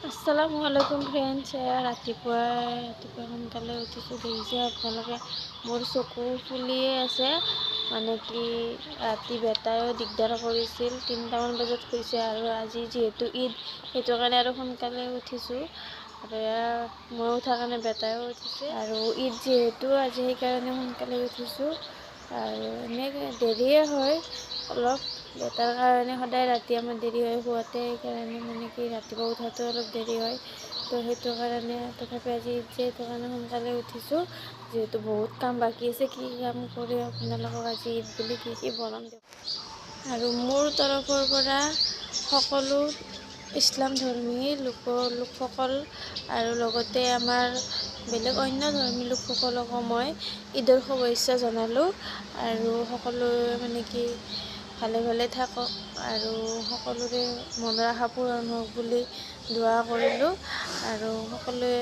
আসসালামু আলাইকুম ফ্ৰেণ্ডছ। ৰাতিপুৱা সোনকালে উঠিছোঁ। দেখিছে আপোনালোকে মোৰ চকু ফুলিয়ে আছে, মানে কি ৰাতি বেটায়ো দিগদাৰ কৰিছিল। 3টামান বজাত শুইছে আৰু আজি যিহেতু ঈদ, সেইটো কাৰণে আৰু সোনকালে উঠিছোঁ। আৰু মই উঠাৰ কাৰণে বেটায়ো উঠিছে, আৰু ঈদ যিহেতু আজি সেইকাৰণে সোনকালে উঠিছোঁ। আৰু এনেকৈ দেৰিয়ে হয় অলপ, বেটাৰ কাৰণে সদায় ৰাতি আমাৰ দেৰি হয় শুৱাতে, সেইকাৰণে মানে কি ৰাতিপুৱা উঠাটো অলপ দেৰি হয়। তো সেইটো কাৰণে তথাপি আজি সেইটো কাৰণে সোনকালে উঠিছোঁ, যিহেতু বহুত কাম বাকী আছে। কি কাম কৰি আপোনালোকক আজি ঈদ বুলি কি বনাম দিয়ক। আৰু মোৰ তৰফৰ পৰা সকলো ইছলাম ধৰ্মী লোকসকল আৰু লগতে আমাৰ বেলেগ অন্য ধৰ্মী লোকসকলকো মই ঈদৰ শুভেচ্ছা জনালোঁ। আৰু সকলোৱে মানে কি ভালে ভালে থাকক আৰু সকলোৰে মনৰ আশা পূৰণ হওক বুলি দোৱা কৰিলোঁ। আৰু সকলোৱে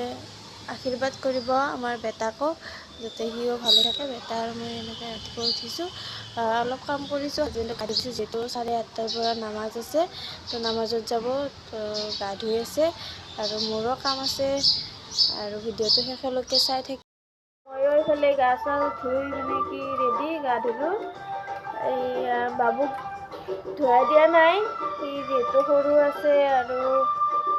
আশীৰ্বাদ কৰিব আমাৰ বেটাকো, যাতে সিও ভালে থাকে। বেটা আৰু মই এনেকৈ ৰাতিপুৱা উঠিছোঁ, অলপ কাম কৰিছোঁ। গা ধুইছোঁ, যিহেতু 8:30 পৰা নামাজ আছে, তো নামাজত যাব। তো গা ধুই আছে আৰু মোৰো কাম আছে, আৰু ভিডিঅ'টো শেষলৈকে চাই থাকি। ময়ো এইফালে গা চা ধুই মানে কি ৰেডি, গা ধুলোঁ। এই বাবুক ধুৱাই দিয়া নাই, সি যিহেতু সৰু আছে আৰু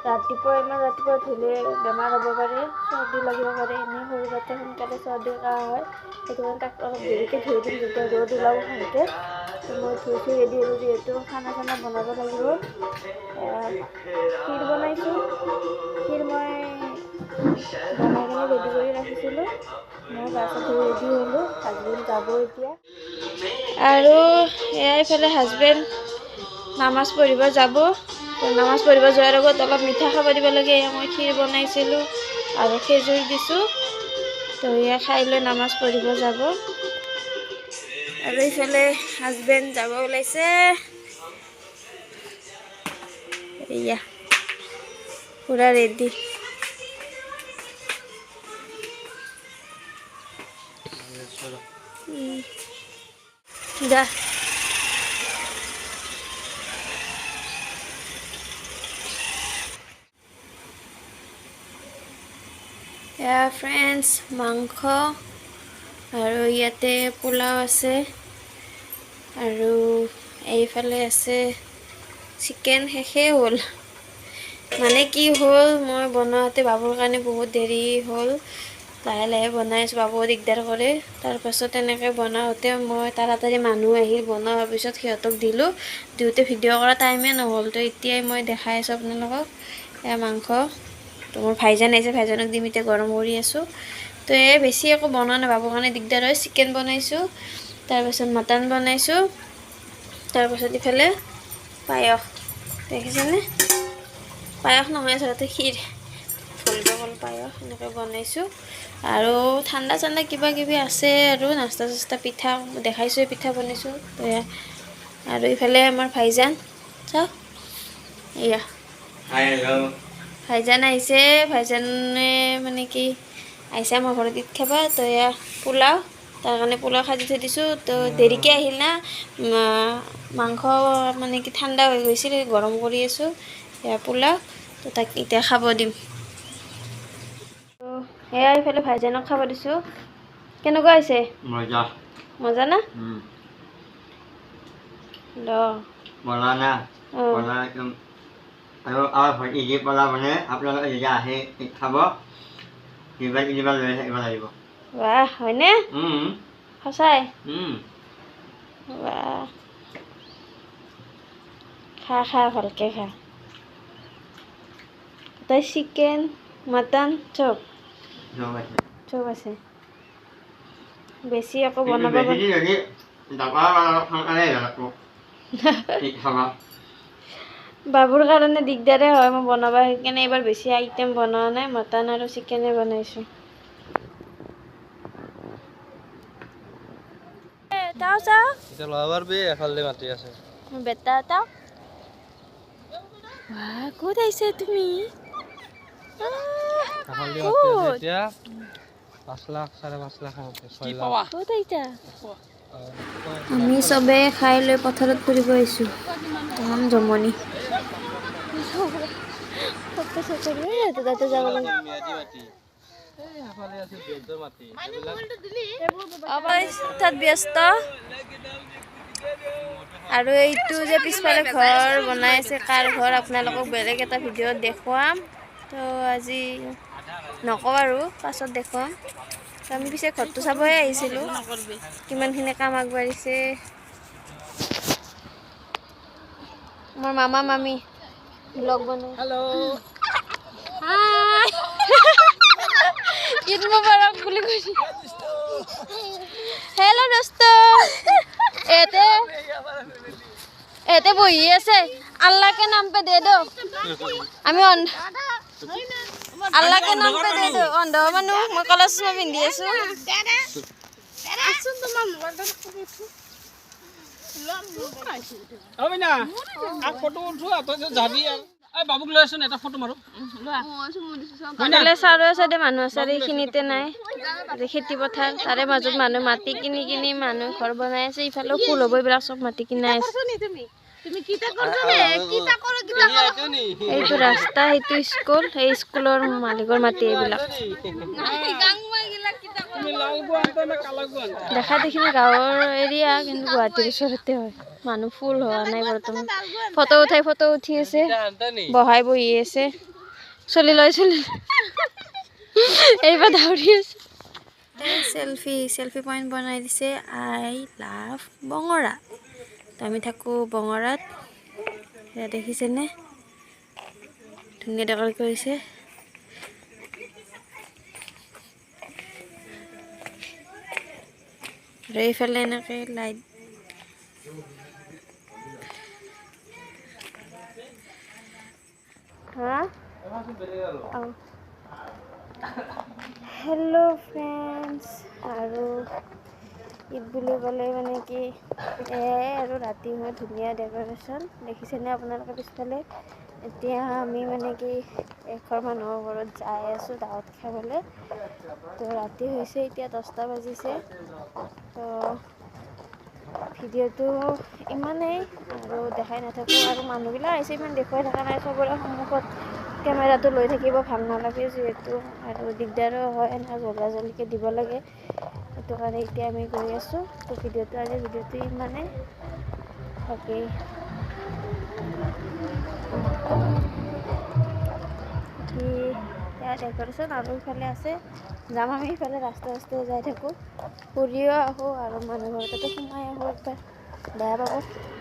ইমান ৰাতিপুৱা ধুলে বেমাৰ হ'ব পাৰে, চৰ্দি লাগিব পাৰে। এনেই সৰু যাতে সোনকালে চৰ্দি কাহ হয়, সেইটো কাৰণে তাক অলপ দেৰিকৈ ধুই দিম, যেতিয়া ৰ'দ ওলাব ভালকৈ। মই ধুই ৰেডি হ'লোঁ, যিহেতু খানা চানা বনাব লাগিব। ক্ষীৰ বনাইছোঁ, ক্ষীৰ মই বনাই কিনে ৰেডি কৰি ৰাখিছিলোঁ। মই গা চা ধুই ৰেডি হ'লোঁ, হাজবেণ্ড যাব এতিয়া। আৰু এইফালে হাজবেণ্ড নামাজ পঢ়িব যাব। তো নামাজ পঢ়িব যোৱাৰ আগত অলপ মিঠা খাব দিব লাগে। মই ক্ষীৰ বনাইছিলোঁ আৰু খেজুৰ দিছোঁ, তো এয়া খাই লৈ নামাজ পঢ়িব যাব। আৰু এইফালে হাজবেণ্ড যাব ওলাইছে, এয়া পুৰা ৰেডি। যা এয়া ফ্ৰেণ্ডছ, মাংস আৰু ইয়াতে পোলাও আছে, আৰু এইফালে আছে চিকেন। শেষেই হ'ল, মানে কি হ'ল, মই বনাওঁতে বাবুৰ কাৰণে বহুত দেৰি হ'ল। লাহে লাহে বনাই আছোঁ, বাবুও দিগদাৰ কৰে। তাৰপাছত এনেকৈ বনাওঁতে মই তাড়াতাড়ি মানুহ আহিল, বনোৱাৰ পিছত সিহঁতক দিলোঁ। দিওঁতে ভিডিঅ' কৰা টাইমেই নহ'ল। তো এতিয়াই মই দেখাই আছোঁ আপোনালোকক। এয়া মাংস, তো মোৰ ভাইজান আহিছে, ভাইজানক দিম, এতিয়া গৰম কৰি আছোঁ। তো বেছি একো বনোৱা নাই, বাবুৰ কাৰণে দিগদাৰ হয়। চিকেন বনাইছোঁ, তাৰপাছত মটন বনাইছোঁ, তাৰপাছত ইফালে পায়স, দেখিছেনে? পায়স নহয় আচলতে ক্ষীৰ, ভুলকৈ পায়স, এনেকৈ বনাইছোঁ। আৰু ঠাণ্ডা চাণ্ডা কিবা কিবি আছে, আৰু নাস্তা চাস্তা পিঠা দেখাইছোঁ, পিঠা বনাইছোঁ। আৰু ইফালে আমাৰ ভাইজান, চাওক এয়া ভাইজান আহিছে। ভাইজানে মানে কি আহিছে আমাৰ ঘৰত ঈদ খাব। তো এয়া পোলাও, তাৰ কাৰণে পোলাও সাজি থৈ দিছোঁ। তো দেৰিকৈ আহিল না, মাংস মানে কি ঠাণ্ডা হৈ গৈছিল, গৰম কৰি আছোঁ। এয়া পোলাও, তো তাক এতিয়া খাব দিম। তো এয়া এইফালে ভাইজানক খাব দিছোঁ। কেনেকুৱা হৈছে? মজা, মজা না? বলা না, বলা একদম। আৰু ভণ্টি যি পলা মানে আপোনালোকে যেতিয়া আহে খাব, কিবা কিবা লৈ থাকিব লাগিব। বাহ, হয়নে? সঁচাই? বাহ, খা খা, ভালকৈ খা। তাই চিকেন, মটন চব চব আছে। বেছি আকৌ বনাব বাবুৰ কাৰণে দিগদাৰে হয় মই বনাব, সেইকাৰণে এইবাৰ বেছি আইটেম বনোৱা নাই, মটন আৰু চিকেনে বনাইছোঁ। বেটা এটা ক'ত আহিছে তুমি? আমি চবে খাই লৈ পথাৰত ফুৰিব আহিছোঁ। তামাম জমনি। তাতে যাব লাগে তাত ব্যস্ত আৰু এইটো যে পিছফালে ঘৰ বনাই আছে কাৰ ঘৰ আপোনালোকক বেলেগ এটা ভিডিঅ'ত দেখুৱাম তো আজি নকওঁ আৰু পাছত দেখুৱাম তো আমি পিছে ঘৰটো চাবহে আহিছিলোঁ কিমানখিনি কাম আগবাঢ়িছে মোৰ মামা মামী ব্লগ বনাই हेलो হাই ঈদ মুবাৰক বুলি কৈছে হেল্ল' দোস্ত এতে বহি আছে अल्लाह के नाम पे दे दो আমি अल्लाह के नाम पे दे दो অন্ধ মানুহ মই কলা চশমা পিন্ধি আছো अबे ना आ फोटो उठो तो जाबी यार ए बाबूक লৈ আছোন এটা ফটো মাৰো মানে চাৰে চাৰে মানুহ আছে এইখিনিতে নাই খেতি পথাৰ তাৰে মাজত মানুহ মাটি কিনি কিনি মানুহ ঘৰ বনাই আছে ইফালে ফুল হ'ব এইবিলাক চব মাটি কিনাই আছে তুমি কিটা কৰছ নে কিটা কৰছ এইটো ৰাস্তা এইটো স্কুল এই স্কুলৰ মালিকৰ মাটি এইবিলাক দেখা দেখিলে গাঁৱৰ এৰিয়া কিন্তু গুৱাহাটীৰ ওচৰতে হয় মানুহ ফুল হোৱা নাই বৰ্তমান ফটো উঠি আছে বহাই বহি আছে চলি এইবাৰ দাউৰি আছে সেলফি পইণ্ট বনাই দিছে আই লাভ বঙৰা তো আমি থাকোঁ বঙৰাত সেয়া দেখিছেনে ধুনীয়া ডেক'ৰেট কৰিছে আৰু এইফালে এনেকৈ লাইট हेलो फ्रेंड्स আৰু ঈদ বুলি ক'লে মানে কি আৰু ৰাতি মই ধুনীয়া ডেক'ৰেশ্যন দেখিছেনে আপোনালোকে পিছফালে এতিয়া আমি মানে কি এঘৰ মানুহৰ ঘৰত যাই আছোঁ দাৱত খাবলৈ তো ৰাতি হৈছে এতিয়া 10টা বাজিছে তো ভিডিঅ'টো ইমানেই আৰু দেখাই নাথাকোঁ আৰু মানুহবিলাক আহিছে ইমান দেখুৱাই থকা নাই চবৰে সন্মুখত কেমেৰাটো লৈ থাকিব ভাল নালাগে যিহেতু আৰু দিগদাৰো হয় এনেকৈ জলদি দিব লাগে সেইটো কাৰণে এতিয়া আমি গৈ আছোঁ তো আজিৰ ভিডিঅ'টো ইমানেই বাকী ডেক'ৰেশ্যন আৰু ইফালে আছে যাম আমি ইফালে ৰাস্তাই যাই থাকোঁ ফুৰিও আহোঁ আৰু মানুহ ঘৰতে সোমাই আহোঁ একবাৰ বেয়া পাব